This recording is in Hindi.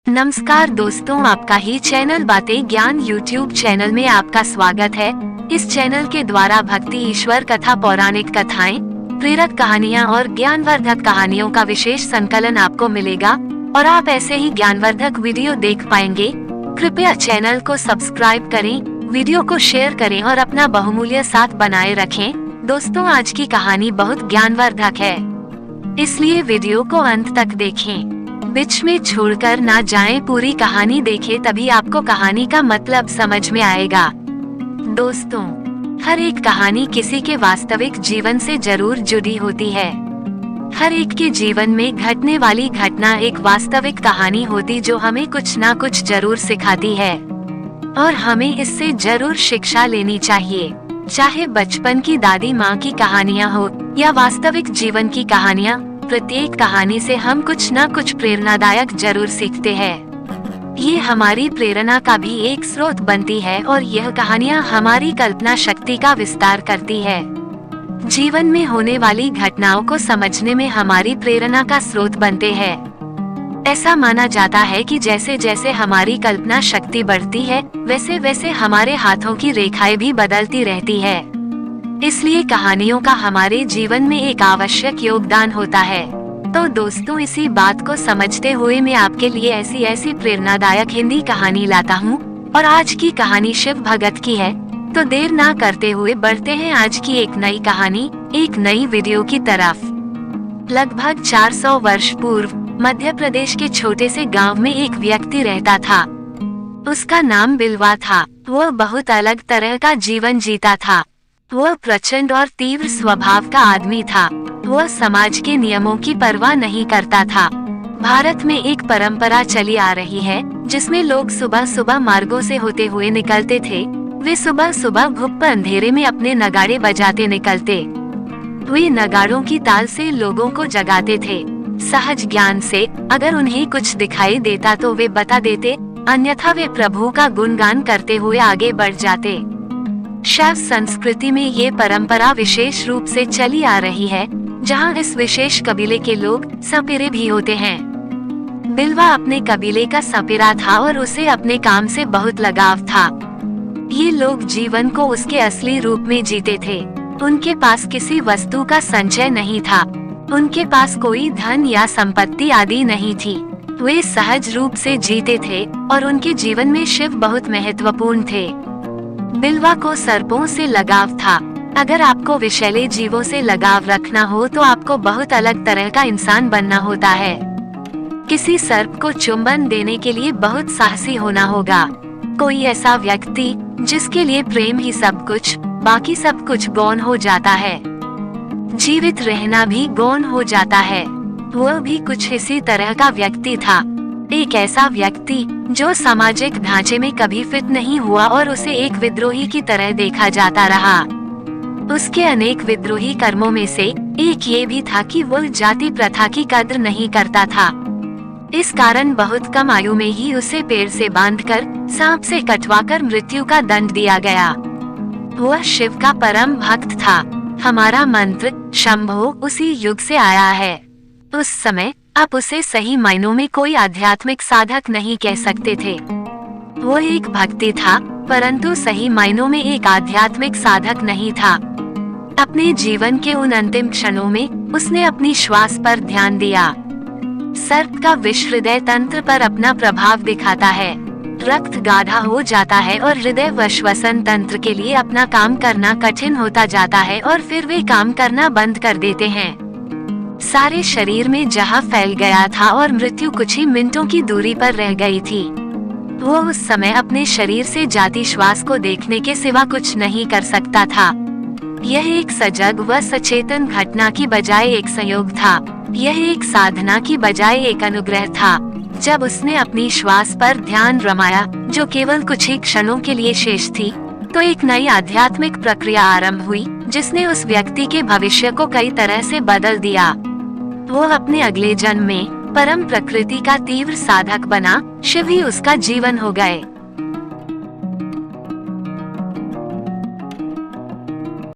नमस्कार दोस्तों, आपका ही चैनल बातें ज्ञान यूट्यूब चैनल में आपका स्वागत है। इस चैनल के द्वारा भक्ति, ईश्वर कथा, पौराणिक कथाएं, प्रेरक कहानियां और ज्ञानवर्धक कहानियों का विशेष संकलन आपको मिलेगा और आप ऐसे ही ज्ञानवर्धक वीडियो देख पाएंगे। कृपया चैनल को सब्सक्राइब करें, वीडियो को शेयर करें और अपना बहुमूल्य साथ बनाए रखें। दोस्तों, आज की कहानी बहुत ज्ञानवर्धक है, इसलिए वीडियो को अंत तक देखें, बीच में छोड़कर ना जाएं। पूरी कहानी देखें, तभी आपको कहानी का मतलब समझ में आएगा। दोस्तों, हर एक कहानी किसी के वास्तविक जीवन से जरूर जुड़ी होती है। हर एक के जीवन में घटने वाली घटना एक वास्तविक कहानी होती जो हमें कुछ ना कुछ जरूर सिखाती है और हमें इससे जरूर शिक्षा लेनी चाहिए। चाहे बचपन की दादी माँ की कहानियाँ हो या वास्तविक जीवन की कहानियाँ, प्रत्येक कहानी से हम कुछ न कुछ प्रेरणादायक जरूर सीखते हैं। ये हमारी प्रेरणा का भी एक स्रोत बनती है और यह कहानियाँ हमारी कल्पना शक्ति का विस्तार करती है। जीवन में होने वाली घटनाओं को समझने में हमारी प्रेरणा का स्रोत बनते हैं। ऐसा माना जाता है कि जैसे जैसे हमारी कल्पना शक्ति बढ़ती है, वैसे वैसे हमारे हाथों की रेखाएं भी बदलती रहती है। इसलिए कहानियों का हमारे जीवन में एक आवश्यक योगदान होता है। तो दोस्तों, इसी बात को समझते हुए मैं आपके लिए ऐसी प्रेरणादायक हिंदी कहानी लाता हूँ और आज की कहानी शिव भगत की है। तो देर ना करते हुए बढ़ते हैं आज की एक नई कहानी, एक नई वीडियो की तरफ। लगभग 400 वर्ष पूर्व मध्य प्रदेश के छोटे से गांव में एक व्यक्ति रहता था। उसका नाम बिलवा था। वह बहुत अलग तरह का जीवन जीता था। वह प्रचंड और तीव्र स्वभाव का आदमी था। वह समाज के नियमों की परवाह नहीं करता था। भारत में एक परंपरा चली आ रही है जिसमें लोग सुबह सुबह मार्गों से होते हुए निकलते थे। वे सुबह सुबह घुप अंधेरे में अपने नगाड़े बजाते निकलते। वे नगाड़ों की ताल से लोगों को जगाते थे। सहज ज्ञान से अगर उन्हें कुछ दिखाई देता तो वे बता देते, अन्यथा वे प्रभु का गुणगान करते हुए आगे बढ़ जाते। शैव संस्कृति में ये परंपरा विशेष रूप से चली आ रही है, जहाँ इस विशेष कबीले के लोग सपेरे भी होते हैं। बिलवा अपने कबीले का सपेरा था और उसे अपने काम से बहुत लगाव था। ये लोग जीवन को उसके असली रूप में जीते थे। उनके पास किसी वस्तु का संचय नहीं था। उनके पास कोई धन या संपत्ति आदि नहीं थी। वे सहज रूप से जीते थे और उनके जीवन में शिव बहुत महत्वपूर्ण थे। बिलवा को सर्पों से लगाव था। अगर आपको विषैले जीवों से लगाव रखना हो तो आपको बहुत अलग तरह का इंसान बनना होता है। किसी सर्प को चुंबन देने के लिए बहुत साहसी होना होगा। कोई ऐसा व्यक्ति जिसके लिए प्रेम ही सब कुछ, बाकी सब कुछ गौण हो जाता है। जीवित रहना भी गौण हो जाता है। वह भी कुछ इसी तरह का व्यक्ति था। एक ऐसा व्यक्ति जो सामाजिक ढांचे में कभी फिट नहीं हुआ और उसे एक विद्रोही की तरह देखा जाता रहा। उसके अनेक विद्रोही कर्मों में से एक ये भी था कि वह जाति प्रथा की कद्र नहीं करता था। इस कारण बहुत कम आयु में ही उसे पेड़ से बांधकर सांप से कटवाकर मृत्यु का दंड दिया गया। वह शिव का परम भक्त था। हमारा मंत्र शंभो उसी युग से आया है। उस समय आप उसे सही मायनों में कोई आध्यात्मिक साधक नहीं कह सकते थे। वो एक भक्ति था, परंतु सही मायनों में एक आध्यात्मिक साधक नहीं था। अपने जीवन के उन अंतिम क्षणों में उसने अपनी श्वास पर ध्यान दिया। सर्प का विष हृदय तंत्र पर अपना प्रभाव दिखाता है। रक्त गाढ़ा हो जाता है और हृदय व श्वसन तंत्र के लिए अपना काम करना कठिन होता जाता है और फिर वे काम करना बंद कर देते हैं। सारे शरीर में जहाँ फैल गया था और मृत्यु कुछ ही मिनटों की दूरी पर रह गई थी। वो उस समय अपने शरीर से जाती श्वास को देखने के सिवा कुछ नहीं कर सकता था। यह एक सजग व सचेतन घटना की बजाय एक संयोग था। यह एक साधना की बजाय एक अनुग्रह था। जब उसने अपनी श्वास पर ध्यान रमाया, जो केवल कुछ ही क्षणों के लिए शेष थी, तो एक नई आध्यात्मिक प्रक्रिया आरंभ हुई जिसने उस व्यक्ति के भविष्य को कई तरह से बदल दिया। वो अपने अगले जन्म में परम प्रकृति का तीव्र साधक बना। शिव ही उसका जीवन हो गए।